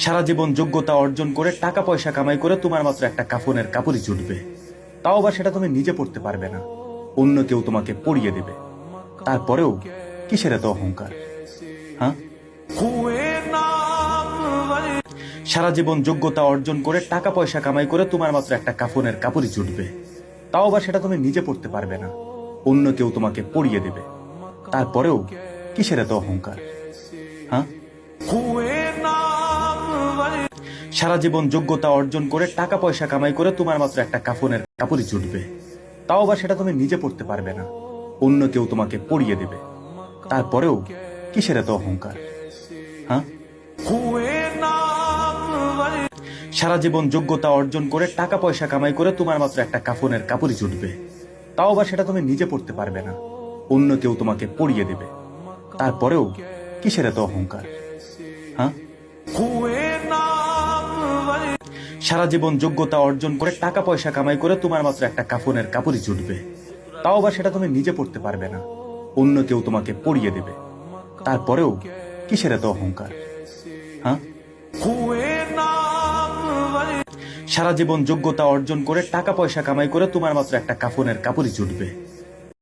সারা জীবন যোগ্যতা অর্জন করে টাকা পয়সা কামাই করে তোমার মাত্র একটা কাফনের কাপড়ই জুটবে, তাও আবার সেটা তুমি নিজে পড়তে পারবে না, অন্য কেউ তোমাকে পরিয়ে দেবে। তারপরেও কিসের এত অহংকার? হ্যাঁ, সারা জীবন যোগ্যতা অর্জন করে টাকা পয়সা কামাই করে তোমার মাত্র একটা কাফনের কাপড়ই জুটবে, তাও আবার সেটা তুমি নিজে পড়তে পারবে না, অন্য কেউ তোমাকে পরিয়ে দেবে। তারপরেও কিসের এত অহংকার? হ্যাঁ, সারা জীবন যোগ্যতা অর্জন করে টাকা পয়সা কামাই করে তোমার মাত্র একটা কাফনের কাপড়ই জুটবে, তাও আবার সেটা তুমি নিজে পড়তে পারবে না, অন্য কেউ তোমাকে পরিয়ে দেবে। তারপরেও কিসের এত অহংকার? হ্যাঁ, সারা জীবন যোগ্যতা অর্জন করে টাকা পয়সা কামাই করে তোমার মাত্র একটা কাফনের কাপড়ই জুটবে, তাও আবার সেটা তুমি নিজে পড়তে পারবে না, অন্য কেউ তোমাকে পরিয়ে দেবে। তারপরেও কিসের এত অহংকার? হ্যাঁ, সারা জীবন যোগ্যতা অর্জন করে টাকা পয়সা কামাই করে তোমার মাত্র একটা কাফনের কাপড়ই জুটবে, তাও আবার সেটা তুমি নিজে পড়তে পারবে না, অন্য কেউ তোমাকে পরিয়ে দেবে। তারপরেও কিসের এত অহংকার? হ্যাঁ, সারা জীবন যোগ্যতা অর্জন করে টাকা পয়সা কামাই করে তোমার মাত্র একটা কাফনের কাপড়ই জুটবে,